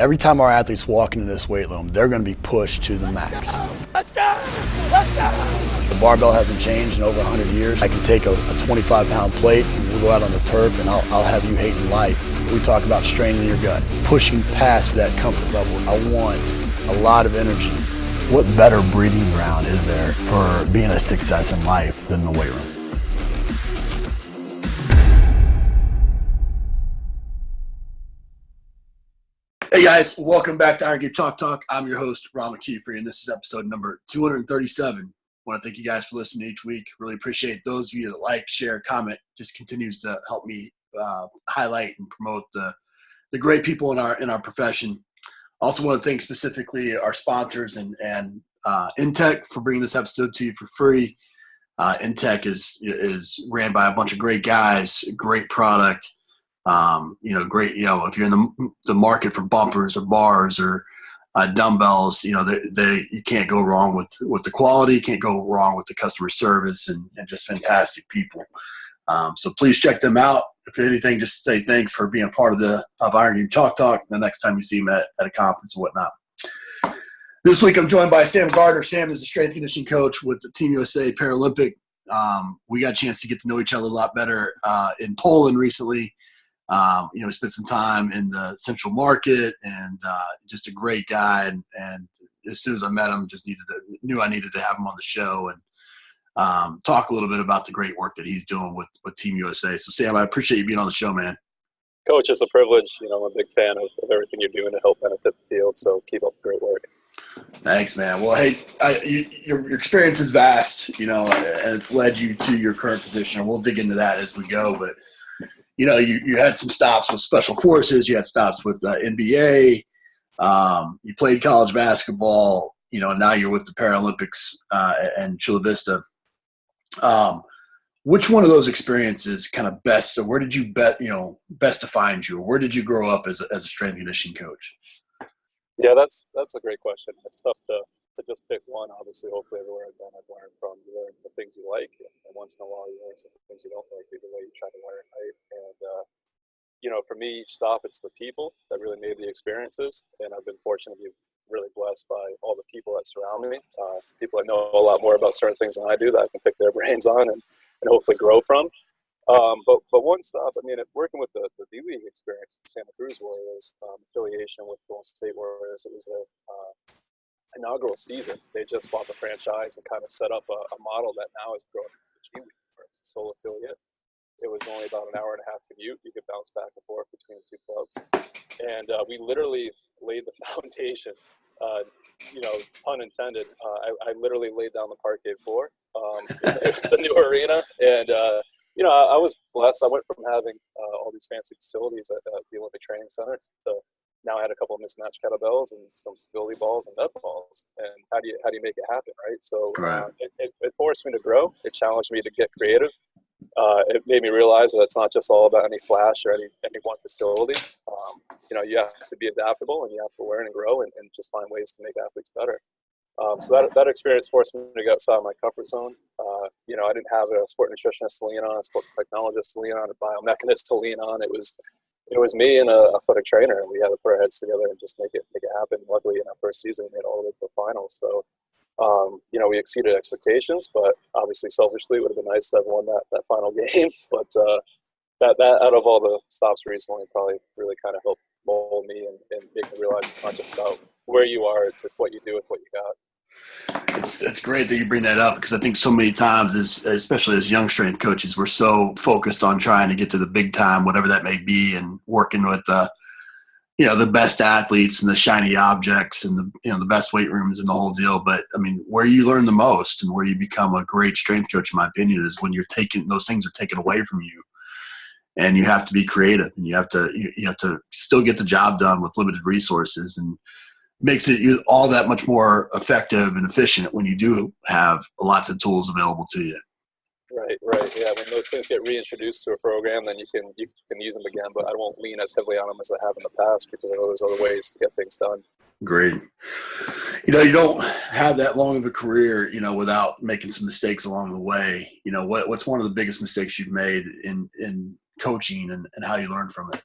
Every time our athletes walk into this weight room, they're going to be pushed to the max. Let's go! Let's go! The barbell hasn't changed in over 100 years. I can take a 25-pound plate, and we'll go out on the turf, and I'll have you hating life. We talk about straining your gut, pushing past that comfort level. I want a lot of energy. What better breeding ground is there for being a success in life than the weight room? Hey guys, welcome back to Iron Game Talk. I'm your host, Ron McKeefery, and this is episode number 237. I want to thank you guys for listening each week. Really appreciate those of you that like, share, comment. Just continues to help me highlight and promote the great people in our profession. Also want to thank specifically our sponsors and Intech for bringing this episode to you for free. Intech is ran by a bunch of great guys, great product. Great, if you're in the market for bumpers or bars or dumbbells, you can't go wrong with the quality, you can't go wrong with the customer service and just fantastic people. So please check them out. If anything, just say thanks for being a part of Iron Game Talk the next time you see them at a conference and whatnot. This week I'm joined by Sam Gardner. Sam is a strength and conditioning coach with the Team USA Paralympic. We got a chance to get to know each other a lot better in Poland recently. We spent some time in the central market and just a great guy. And as soon as I met him, just knew I needed to have him on the show and talk a little bit about the great work that he's doing with Team USA. So Sam, I appreciate you being on the show, man. Coach, it's a privilege. I'm a big fan of everything you're doing to help benefit the field. So keep up the great work. Thanks, man. Well, hey, your experience is vast, and it's led you to your current position. And we'll dig into that as we go, but you had some stops with Special Forces. You had stops with NBA. You played college basketball. And now you're with the Paralympics and Chula Vista. Which one of those experiences kind of best, or where did you best defined you, or where did you grow up as a strength and conditioning coach? Yeah, that's a great question. It's tough to just pick one. Obviously, hopefully everywhere I've been, I've learned from. You learn the things you like, and once in a while you learn some things you don't like, either way you try to learn, right? And, for me, each stop, it's the people that really made the experiences, and I've been fortunate to be really blessed by all the people that surround me, people that know a lot more about certain things than I do that I can pick their brains on and hopefully grow from. But one stop, working with the D-League experience, Santa Cruz Warrios, affiliation with Golden State Warriors, it was the inaugural season. They just bought the franchise and kind of set up a model that now is growing into the G-League, where it's a sole affiliate. It was only about an hour and a half commute. You could bounce back and forth between the two clubs. And we literally laid the foundation, pun intended. I literally laid down the parquet floor, the new arena. And, I was blessed. I went from having all these fancy facilities at the Olympic Training Center to now I had a couple of mismatched kettlebells and some stability balls and med balls. And how do you make it happen, right? So it forced me to grow. It challenged me to get creative. It made me realize that it's not just all about any flash or any one facility. You have to be adaptable and you have to learn and grow and just find ways to make athletes better. So that experience forced me to go outside my comfort zone. I didn't have a sport nutritionist to lean on, a sport technologist to lean on, a biomechanist to lean on. It was me and a athletic trainer, and we had to put our heads together and just make it happen. Luckily, in our first season, we made all the way to the finals. So, we exceeded expectations, but obviously, selfishly, it would have been nice to have won that final game. But that out of all the stops recently, probably really kind of helped mold me and make me realize it's not just about where you are; it's what you do with what you got. It's great that you bring that up, because I think so many times, especially as young strength coaches, we're so focused on trying to get to the big time, whatever that may be, and working with the best athletes and the shiny objects and the best weight rooms and the whole deal. But where you learn the most and where you become a great strength coach, in my opinion, is when those things are taken away from you, and you have to be creative, and you have to still get the job done with limited resources, and makes it all that much more effective and efficient when you do have lots of tools available to you. Right. Yeah, when those things get reintroduced to a program, then you can use them again, but I won't lean as heavily on them as I have in the past, because I know there's other ways to get things done. Great. You don't have that long of a career, without making some mistakes along the way. What's one of the biggest mistakes you've made in coaching and how you learned from it?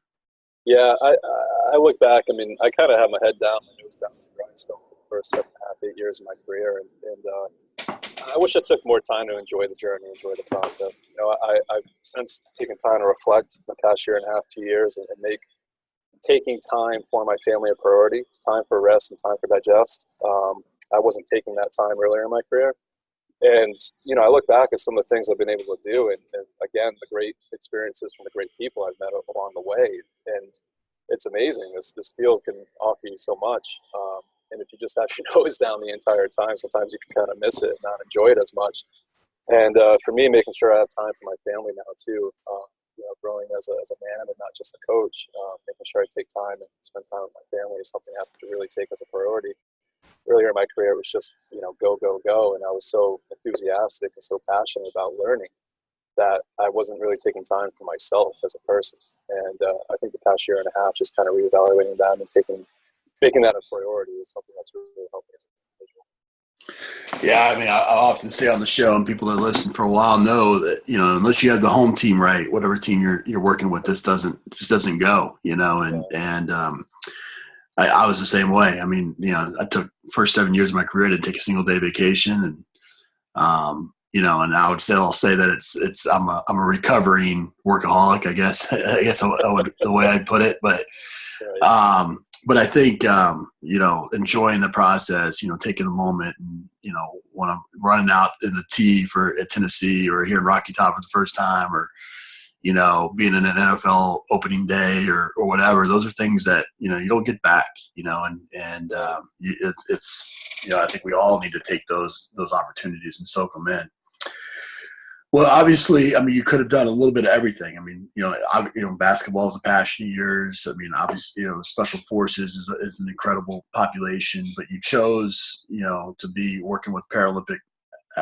Yeah, I look back. I mean, I kind of had my head down, my nose down the grindstone for the first 7.5, 8 years of my career, and I wish I took more time to enjoy the journey, enjoy the process. You know, I've since taken time to reflect the past 1.5, 2 years, and make taking time for my family a priority, time for rest and time for digest. I wasn't taking that time earlier in my career. And, you know, I look back at some of the things I've been able to do, and again, the great experiences from the great people I've met along the way. And it's amazing. This field can offer you so much. And if you just have your nose down the entire time, sometimes you can kind of miss it and not enjoy it as much. And for me, making sure I have time for my family now too, you know, growing as a man and not just a coach, making sure I take time and spend time with my family is something I have to really take as a priority. Earlier in my career, it was just, you know, go, go, go. And I was so enthusiastic and so passionate about learning that I wasn't really taking time for myself as a person. And I think the past 1.5 years, just kind of reevaluating that and making that a priority is something that's really helped me as an individual. Yeah, I mean, I often say on the show, and people that listen for a while know that, you know, unless you have the home team right, whatever team you're working with, this doesn't go, you know, and I was the same way. I mean, you know, I took first 7 years of my career, I didn't take a single day vacation, and you know, and I would still say that I'm a recovering workaholic, I guess. I would the way I'd put it, but I think you know, enjoying the process, you know, taking a moment, and you know, when I'm running out in the tee at Tennessee or here in Rocky Top for the first time, or you know, being in an NFL opening day or whatever, those are things that, you know, you don't get back, you know, and it's, you know, I think we all need to take those opportunities and soak them in. Well, obviously, I mean, you could have done a little bit of everything. I mean, you know, basketball is a passion of yours. I mean, obviously, you know, Special Forces is an incredible population, but you chose, you know, to be working with Paralympic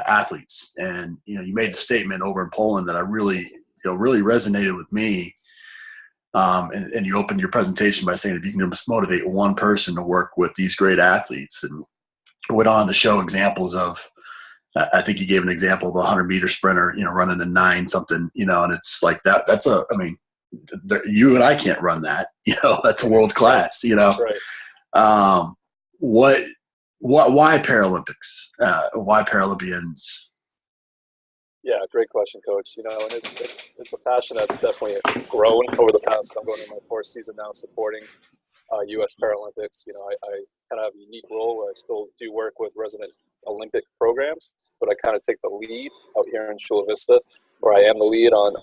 athletes, and you know, you made the statement over in Poland that I really resonated with me. And you opened your presentation by saying, if you can just motivate one person to work with these great athletes, and went on to show examples of, I think you gave an example of a 100-meter sprinter, you know, running a 9 something, you know, and it's like I mean, you and I can't run that, you know, that's a world class, you know. Right. Why Paralympics? Why Paralympians? Yeah, great question, Coach. You know, and it's a passion that's definitely grown over the past. I'm going in my 4th season now, supporting U.S. Paralympics. You know, I kind of have a unique role where I still do work with resident Olympic programs, but I kind of take the lead out here in Chula Vista, where I am the lead on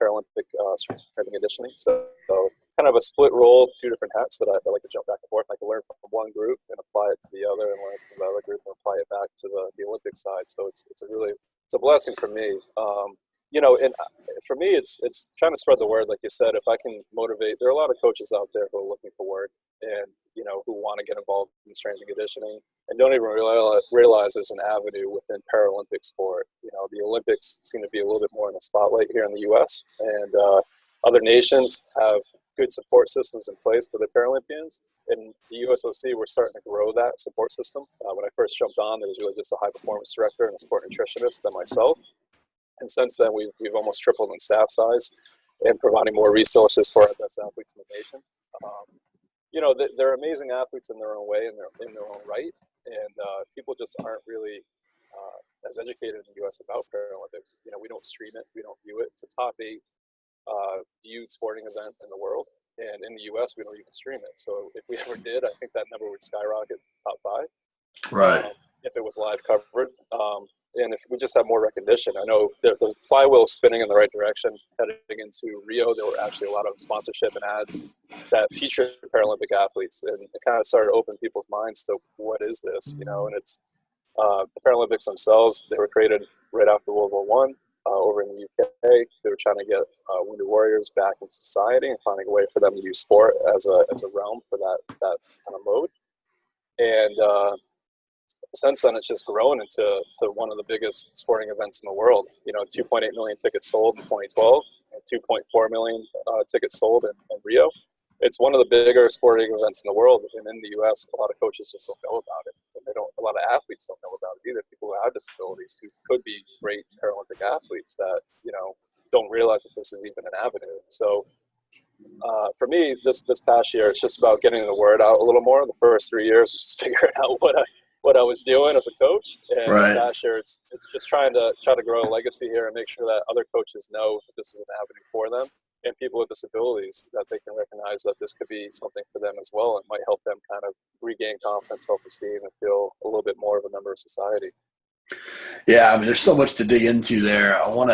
Paralympic strength and conditioning. So kind of a split role, 2 different hats that I like to jump back and forth. I can learn from one group and apply it to the other, and learn from the other group and apply it back to the Olympic side. So it's a blessing for me. You know, and for me, it's trying to spread the word. Like you said, if I can motivate, there are a lot of coaches out there who are looking for work, and you know, who want to get involved in strength and conditioning, and don't even realize there's an avenue within Paralympic sport. You know, the Olympics seem to be a little bit more in the spotlight here in the U.S., and other nations have good support systems in place for the Paralympians. In the USOC, we're starting to grow that support system. When I first jumped on, there was really just a high performance director and a sport nutritionist than myself. And since then, we've almost tripled in staff size and providing more resources for our best athletes in the nation. You know, they're amazing athletes in their own way and in their own right. And people just aren't really as educated in the U.S. about Paralympics. You know, we don't stream it. We don't view it. It's a top 8 viewed sporting event in the world. And in the U.S., we don't even stream it. So if we ever did, I think that number would skyrocket to top 5. Right. If it was live covered. And if we just have more recognition, I know the flywheel is spinning in the right direction. Heading into Rio, there were actually a lot of sponsorship and ads that featured Paralympic athletes, and it kind of started to open people's minds to what is this, you know. And it's the Paralympics themselves. They were created right after World War I over in the UK. They were trying to get wounded warriors back in society and finding a way for them to use sport as a realm for that kind of mode. And since then, it's just grown into one of the biggest sporting events in the world. You know, 2.8 million tickets sold in 2012, and 2.4 million tickets sold in Rio. It's one of the bigger sporting events in the world, and in the U.S., a lot of coaches just don't know about it. And a lot of athletes don't know about it either. People who have disabilities who could be great Paralympic athletes that, you know, don't realize that this is even an avenue. So For me, this past year, it's just about getting the word out a little more. The first 3 years was just figuring out what I was doing as a coach, and Right. this past year, it's just trying to grow a legacy here and make sure that other coaches know that this is an avenue for them, and people with disabilities, that they can recognize that this could be something for them as well, and might help them kind of regain confidence, self-esteem, and feel a little bit more of a member of society. Yeah, I mean, there's so much to dig into there. I want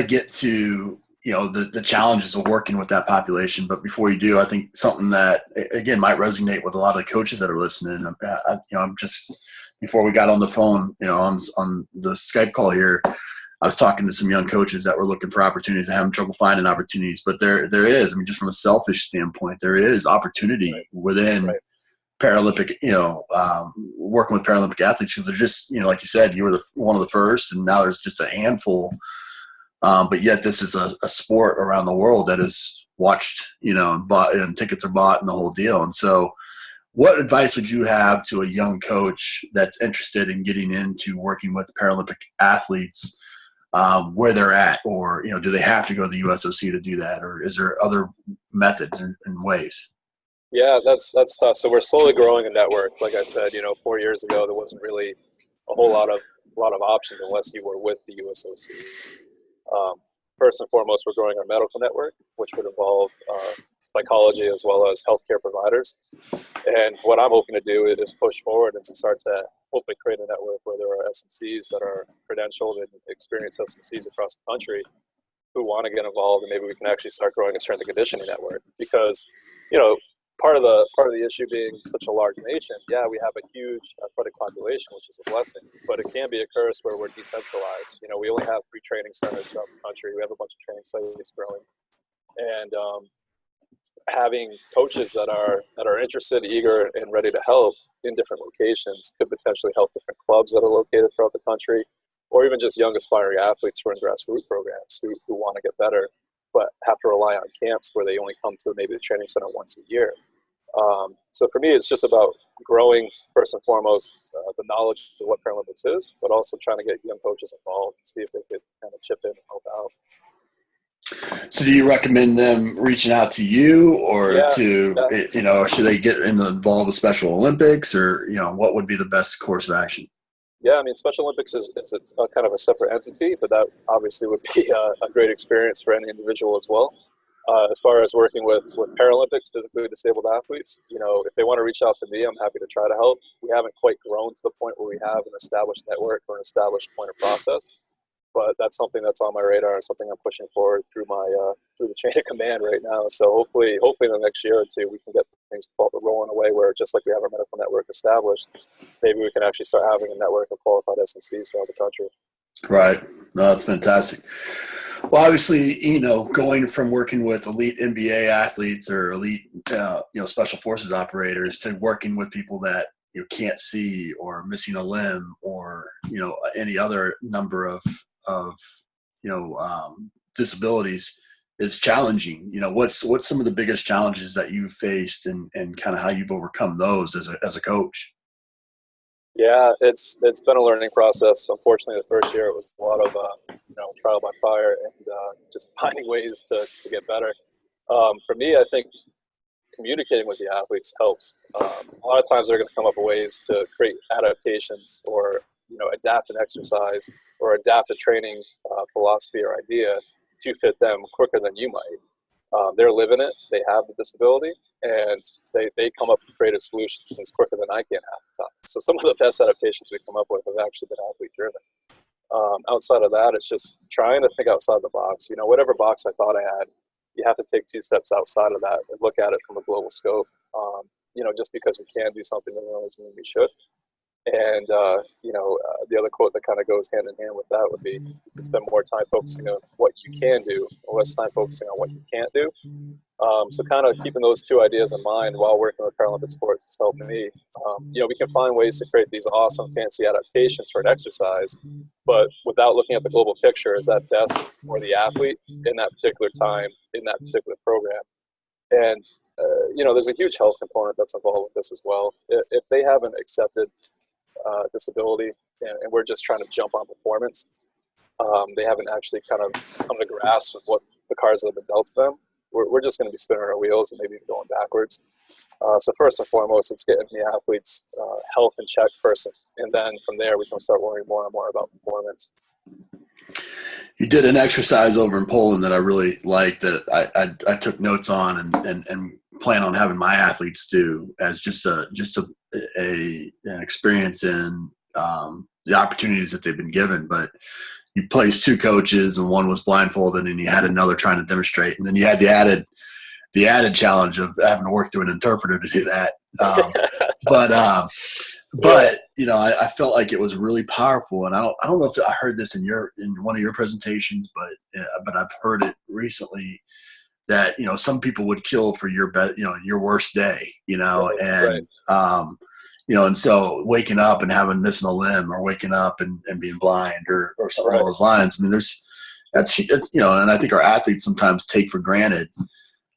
to get to, you know, the challenges of working with that population. But before you do, I think something that, again, might resonate with a lot of the coaches that are listening. I'm just, before we got on the phone, you know, on the Skype call here, I was talking to some young coaches that were looking for opportunities and having trouble finding opportunities. But there is, I mean, just from a selfish standpoint, there is opportunity within Paralympic, you know, working with Paralympic athletes. They're just, you know, like you said, you were one of the first, and now there's just a handful. But yet this is a sport around the world that is watched, you know, and bought, and tickets are bought and the whole deal. And so what advice would you have to a young coach that's interested in getting into working with Paralympic athletes, where they're at, or, you know, do they have to go to the USOC to do that, or is there other methods and ways? Yeah, that's tough. So we're slowly growing a network. Like I said, you know, 4 years ago, there wasn't really a whole lot of options unless you were with the USOC. First and foremost, we're growing our medical network, which would involve psychology as well as healthcare providers. And what I'm hoping to do is push forward and to start to hopefully create a network where there are S&Cs that are credentialed and experienced S&Cs across the country who want to get involved, and maybe we can actually start growing a strength and conditioning network. Because, you know, part of the issue being such a large nation, yeah, we have a huge athletic population, which is a blessing, but it can be a curse where we're decentralized. You know, we only have 3 training centers throughout the country. We have a bunch of training sites growing, and having coaches that are interested, eager, and ready to help in different locations could potentially help different clubs that are located throughout the country, or even just young aspiring athletes who are in grassroots programs who want to get better, but have to rely on camps where they only come to maybe the training center once a year. So for me, it's just about growing, first and foremost, the knowledge of what Paralympics is, but also trying to get young coaches involved and see if they could kind of chip in and help out. So do you recommend them reaching out to you, or you know, should they get involved with Special Olympics, or, you know, what would be the best course of action? Yeah, I mean, Special Olympics is a kind of a separate entity, but that obviously would be a great experience for any individual as well. As far as working with Paralympics, physically disabled athletes, you know, if they want to reach out to me, I'm happy to try to help. We haven't quite grown to the point where we have an established network or an established point of process, but that's something that's on my radar and something I'm pushing forward through through the chain of command right now. So hopefully in the next year or two, we can get things rolling away where, just like we have our medical network established, maybe we can actually start having a network of qualified S&Cs throughout the country. Right. No, that's fantastic. Well, obviously, you know, going from working with elite NBA athletes or elite, you know, special forces operators to working with people that, you know, can't see or missing a limb or, you know, any other number of you know, disabilities is challenging. You know, what's some of the biggest challenges that you've faced, and kind of how you've overcome those as a coach? Yeah, it's been a learning process. Unfortunately, the first year it was a lot of you know, trial by fire and just finding ways to get better. For me, I think communicating with the athletes helps. A lot of times they're going to come up with ways to create adaptations, or, you know, adapt an exercise or adapt a training philosophy or idea to fit them quicker than you might. They're living it. They have the disability, and they come up with creative solutions quicker than I can half the time. So some of the best adaptations we come up with have actually been athlete driven. Outside of that, it's just trying to think outside the box. You know, whatever box I thought I had, you have to take 2 steps outside of that and look at it from a global scope. You know, just because we can do something doesn't always mean we should. And, you know, the other quote that kind of goes hand in hand with that would be, you can spend more time focusing on what you can do, or less time focusing on what you can't do. So kind of keeping those 2 ideas in mind while working with Paralympic sports has helped me. You know, we can find ways to create these awesome, fancy adaptations for an exercise, but without looking at the global picture, is that best for the athlete in that particular time, in that particular program? And, you know, there's a huge health component that's involved with this as well. If they haven't accepted disability and we're just trying to jump on performance, they haven't actually kind of come to grasp with what the cards that have been dealt to them. we're just going to be spinning our wheels and maybe going backwards. So first and foremost, it's getting the athletes' health in check first, and then from there we can start worrying more and more about performance. You did an exercise over in Poland that I really liked, that I took notes on and plan on having my athletes do as just an experience in the opportunities that they've been given. But you placed two coaches, and one was blindfolded, and you had another trying to demonstrate, and then you had the added challenge of having to work through an interpreter to do that. But you know, I felt like it was really powerful, and I don't know if I heard this in one of your presentations, but I've heard it recently that, you know, some people would kill for your worst day, you know, and you know, and so waking up and missing a limb, or waking up and being blind, or something along those lines. I mean, that's you know, and I think our athletes sometimes take for granted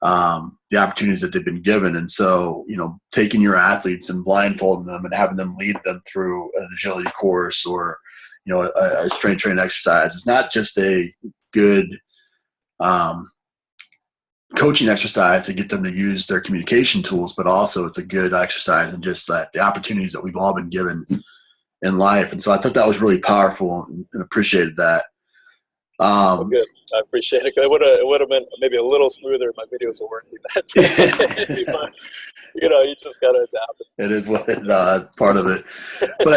the opportunities that they've been given. And so, you know, taking your athletes and blindfolding them and having them lead them through an agility course, or, you know, a strength training exercise is not just a good coaching exercise to get them to use their communication tools, but also it's a good exercise and just that the opportunities that we've all been given in life. And so I thought that was really powerful and appreciated that. Good. I appreciate it. It would have been maybe a little smoother if my videos were working that day. But, you know, you just got to adapt. It is part of it. But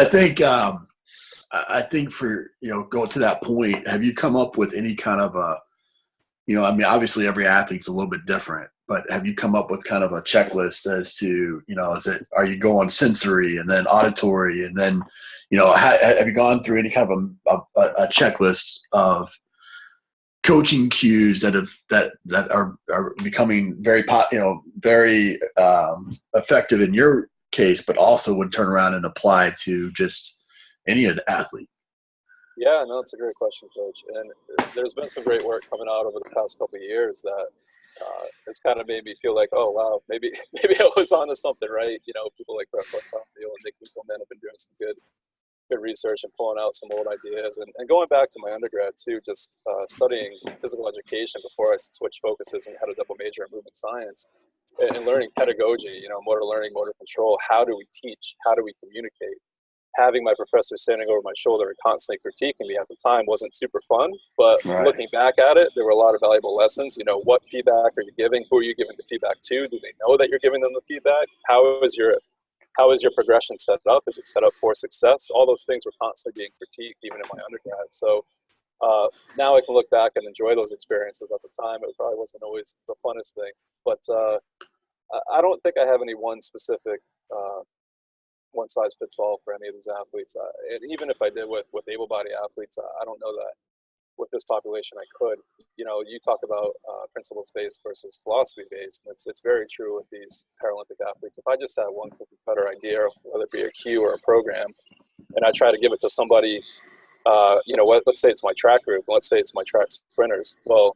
I think for, you know, going to that point, have you come up with any kind of you know, I mean, obviously every athlete's a little bit different, but have you come up with kind of a checklist as to, you know, are you going sensory and then auditory, and then, you know, have you gone through any kind of a checklist of coaching cues that are becoming very effective in your case, but also would turn around and apply to just any athlete? Yeah, no, it's a great question, Coach. And there's been some great work coming out over the past couple of years that it's kind of made me feel like, oh wow, maybe I was onto something, right? You know, people like Brett Bartholomew and Nick Mickelman have been doing some good research and pulling out some old ideas. And going back to my undergrad too, just studying physical education before I switched focuses and had a double major in movement science, and learning pedagogy, you know, motor learning, motor control. How do we teach? How do we communicate? Having my professor standing over my shoulder and constantly critiquing me at the time wasn't super fun, but looking back at it, there were a lot of valuable lessons. You know, what feedback are you giving? Who are you giving the feedback to? Do they know that you're giving them the feedback? How is your progression set up? Is it set up for success? All those things were constantly being critiqued, even in my undergrad. So now I can look back and enjoy those experiences. At the time, it probably wasn't always the funnest thing, but I don't think I have any one specific one size fits all for any of these athletes. And even if I did with able-bodied athletes, I don't know that with this population I could. You know, you talk about principles-based versus philosophy-based, and it's very true with these Paralympic athletes. If I just had one cookie cutter idea, whether it be a cue or a program, and I try to give it to somebody, you know, let's say it's my track group, let's say it's my track sprinters. Well,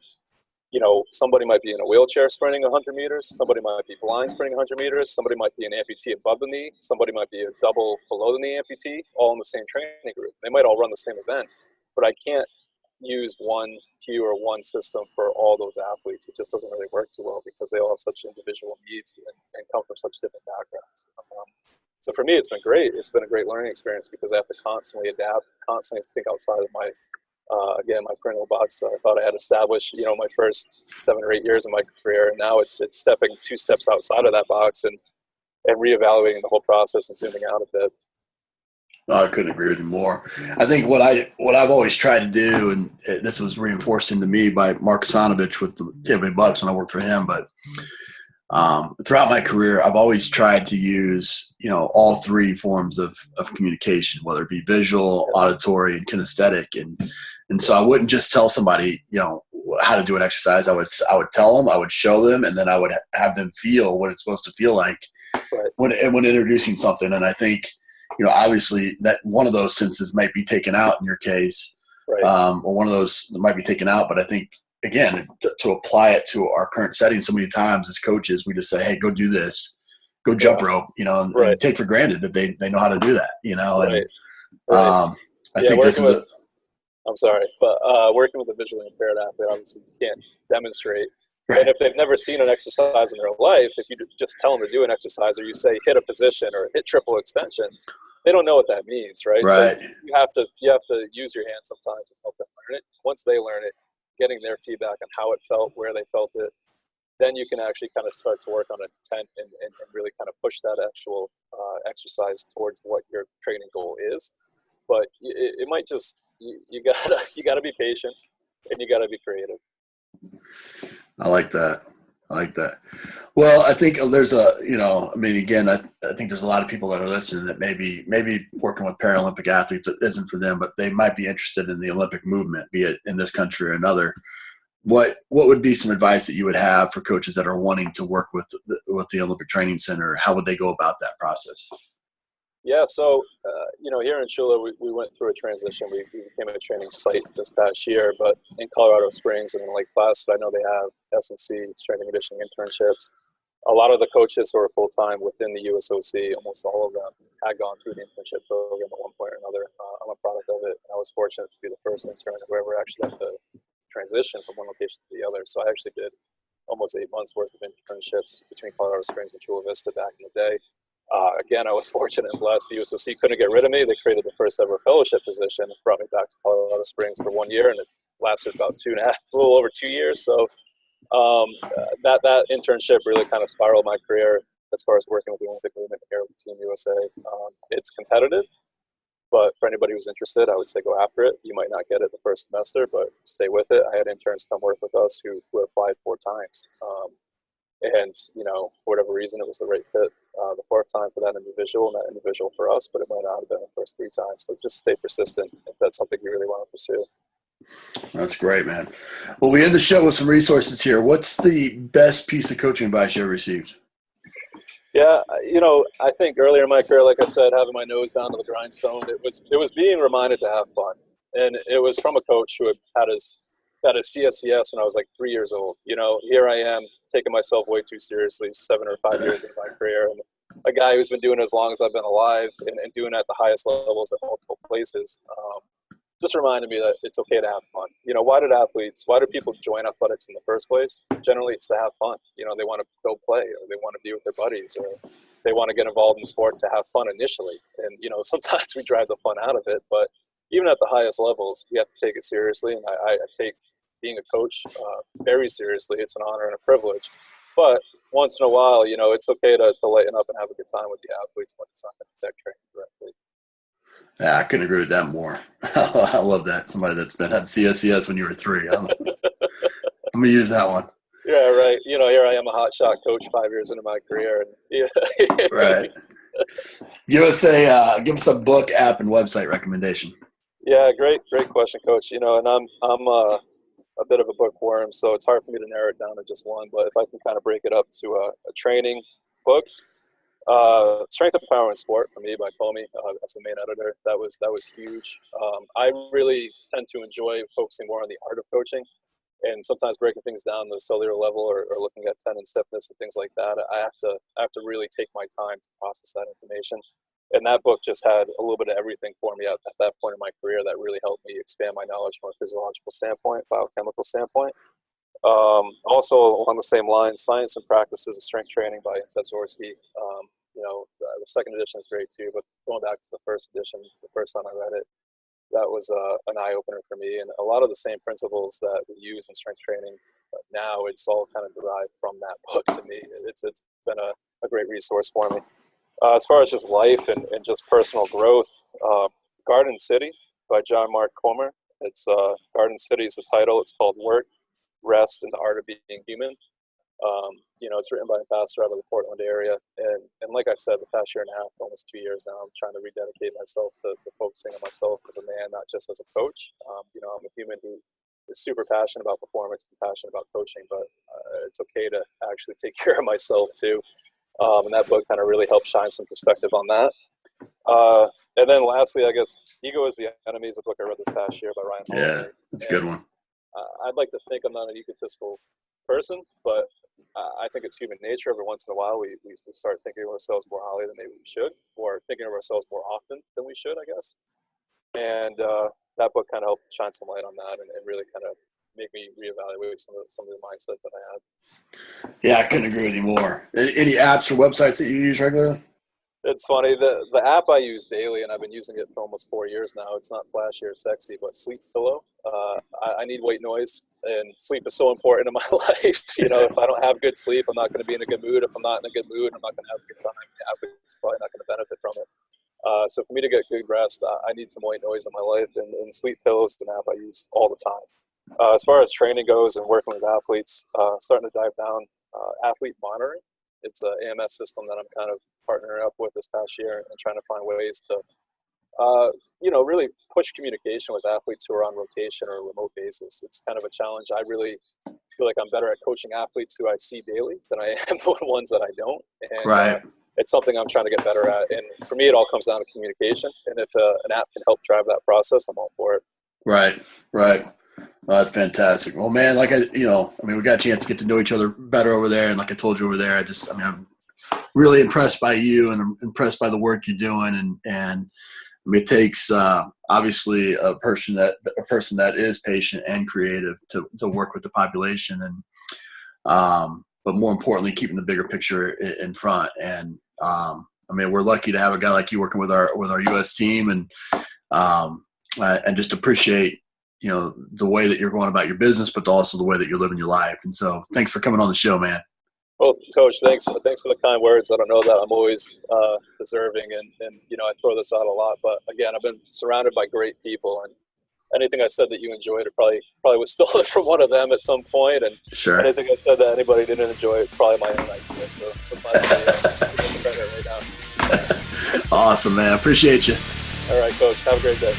you know, somebody might be in a wheelchair sprinting 100 meters. Somebody might be blind sprinting 100 meters. Somebody might be an amputee above the knee. Somebody might be a double below the knee amputee, all in the same training group. They might all run the same event, but I can't use one cue or one system for all those athletes. It just doesn't really work too well because they all have such individual needs and come from such different backgrounds. So for me, it's been great. It's been a great learning experience because I have to constantly adapt, constantly think outside of my my parental box that I thought I had established, you know, my first 7 or 8 years of my career. And now it's stepping 2 steps outside of that box and reevaluating the whole process and zooming out a bit. I couldn't agree with you more. I think what I've always tried to do, and this was reinforced into me by Mark Sanovich with the Tampa Bay Bucks when I worked for him, but throughout my career, I've always tried to use, you know, all 3 forms of communication, whether it be visual, auditory, and kinesthetic. And so I wouldn't just tell somebody, you know, how to do an exercise. I would tell them, I would show them, and then I would have them feel what it's supposed to feel like when introducing something. And I think, you know, obviously that one of those senses might be taken out in your case, or one of those might be taken out. But I think, again, to apply it to our current setting, so many times as coaches, we just say, hey, go do this, go jump rope, you know, and take for granted that they know how to do that, you know. And I think this is I'm sorry, but working with a visually impaired athlete, obviously you can't demonstrate Right. And if they've never seen an exercise in their life, if you just tell them to do an exercise, or you say hit a position or hit triple extension, they don't know what that means, right? Right. So you have to use your hands sometimes and help them learn it. Once they learn it, getting their feedback on how it felt, where they felt it, then you can actually kind of start to work on intent and really kind of push that actual exercise towards what your training goal is. But it might just, you gotta be patient, and you gotta be creative. I like that. Well, I think there's again, I think there's a lot of people that are listening that maybe working with Paralympic athletes, it isn't for them, but they might be interested in the Olympic movement, be it in this country or another. What would be some advice that you would have for coaches that are wanting to work with the Olympic Training Center? How would they go about that process? Yeah, so here in Chula, we went through a transition. We became a training site this past year, but in Colorado Springs and in Lake Placid, I know they have S&C, strength and conditioning internships. A lot of the coaches who are full-time within the USOC, almost all of them, had gone through the internship program at one point or another. I'm a product of it, and I was fortunate to be the first intern who ever actually had to transition from one location to the other. So I actually did almost 8 months worth of internships between Colorado Springs and Chula Vista back in the day. Again, I was fortunate and blessed. The USOC couldn't get rid of me. They created the first ever fellowship position and brought me back to Colorado Springs for 1 year, and it lasted about a little over 2 years. So that internship really kind of spiraled my career as far as working with the Olympic movement here with Team USA. It's competitive, but for anybody who's interested, I would say go after it. You might not get it the first semester, but stay with it. I had interns come work with us who applied 4 times. And, for whatever reason, it was the right fit the 4th time for that individual and that individual for us, but it might not have been the first 3 times. So just stay persistent if that's something you really want to pursue. That's great, man. Well, we end the show with some resources here. What's the best piece of coaching advice you ever received? Yeah, I think earlier in my career, like I said, having my nose down to the grindstone, it was being reminded to have fun. And it was from a coach who had his CSCS when I was like 3 years old. Here I am taking myself way too seriously 7 or 5 years into my career. And a guy who's been doing it as long as I've been alive and doing it at the highest levels at multiple places, just reminded me that it's okay to have fun. Why do people join athletics in the first place? Generally, it's to have fun. They want to go play, or they want to be with their buddies, or they want to get involved in sport to have fun initially. And, sometimes we drive the fun out of it, but even at the highest levels, we have to take it seriously. And I take being a coach very seriously. It's an honor and a privilege. But once in a while, it's okay to lighten up and have a good time with the athletes when it's not going to affect training directly. Yeah, I couldn't agree with that more. I love that. Somebody that's been at CSCS when you were 3. I'm going to use that one. Yeah, right. Here I am, a hotshot coach 5 years into my career. And, Right. Give us a book, app, and website recommendation. Yeah, great question, Coach. And I'm a bit of a bookworm, so it's hard for me to narrow it down to just one. But if I can kind of break it up to a training books. Strength and Power in Sport for me by Comey as the main editor. That was huge. I really tend to enjoy focusing more on the art of coaching, and sometimes breaking things down to the cellular level or looking at tendon stiffness and things like that. I have to really take my time to process that information. And that book just had a little bit of everything for me at that point in my career that really helped me expand my knowledge from a physiological standpoint, biochemical standpoint. Also along the same lines, Science and Practices of Strength Training by Zazorski. The second edition is great too, but going back to the first edition, the first time I read it, that was an eye-opener for me. And a lot of the same principles that we use in strength training now, it's all kind of derived from that book to me. It's been a great resource for me. As far as just life and just personal growth, Garden City by John Mark Comer. It's Garden City is the title. It's called Work, Rest, and the Art of Being Human. It's written by a pastor out of the Portland area. And like I said, the past year and a half, almost 2 years now, I'm trying to rededicate myself to focusing on myself as a man, not just as a coach. I'm a human who is super passionate about performance and passionate about coaching, but it's okay to actually take care of myself too. And that book kind of really helped shine some perspective on that. And then lastly, I guess, Ego is the Enemy is a book I read this past year by Ryan Holiday. Yeah, that's a good one. I'd like to think I'm not an egotistical person, but I think it's human nature. Every once in a while, we start thinking of ourselves more highly than maybe we should, or thinking of ourselves more often than we should, I guess. And that book kind of helped shine some light on that and really kind of make me reevaluate some of the mindset that I had. Yeah, I couldn't agree with you more. Any apps or websites that you use regularly? It's funny, the app I use daily, and I've been using it for almost 4 years now. It's not flashy or sexy, but Sleep Pillow. I need white noise, and sleep is so important in my life. You know, if I don't have good sleep, I'm not going to be in a good mood. If I'm not in a good mood, I'm not going to have a good time. The app is probably not going to benefit from it. So for me to get good rest, I need some white noise in my life, and Sleep Pillow is an app I use all the time. As far as training goes and working with athletes, starting to dive down athlete monitoring. It's an AMS system that I'm kind of partnering up with this past year and trying to find ways to, really push communication with athletes who are on rotation or a remote basis. It's kind of a challenge. I really feel like I'm better at coaching athletes who I see daily than I am the ones that I don't. And, right. It's something I'm trying to get better at. And for me, it all comes down to communication. And if an app can help drive that process, I'm all for it. Right. Well, that's fantastic. Well, man, we got a chance to get to know each other better over there. And like I told you over there, I'm really impressed by you and I'm impressed by the work you're doing. And it takes obviously a person that is patient and creative to work with the population, and but more importantly, keeping the bigger picture in front. And we're lucky to have a guy like you working with our U.S. team, and just appreciate the way that you're going about your business, but also the way that you're living your life. And so, thanks for coming on the show, man. Well, Coach, thanks for the kind words. I don't know that I'm always deserving, and I throw this out a lot. But again, I've been surrounded by great people, and anything I said that you enjoyed, it probably was stolen from one of them at some point. And sure. Anything I said that anybody didn't enjoy, it's probably my own idea. So let's not get the credit right now. Awesome, man. Appreciate you. All right, Coach. Have a great day.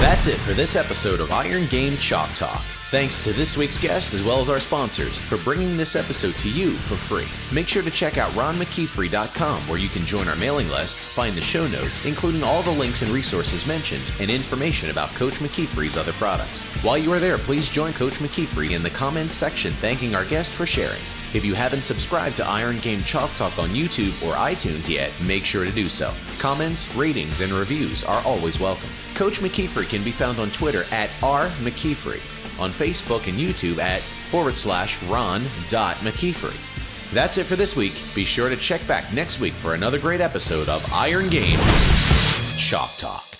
That's it for this episode of Iron Game Chalk Talk. Thanks to this week's guest as well as our sponsors for bringing this episode to you for free. Make sure to check out ronmckeefery.com, where you can join our mailing list, find the show notes, including all the links and resources mentioned, and information about Coach McKeefery's other products. While you are there, please join Coach McKeefery in the comments section thanking our guest for sharing. If you haven't subscribed to Iron Game Chalk Talk on YouTube or iTunes yet, make sure to do so. Comments, ratings, and reviews are always welcome. Coach McKeefery can be found on Twitter at @RMcKeefery, on Facebook and YouTube at /Ron.McKeefery. That's it for this week. Be sure to check back next week for another great episode of Iron Game Chalk Talk.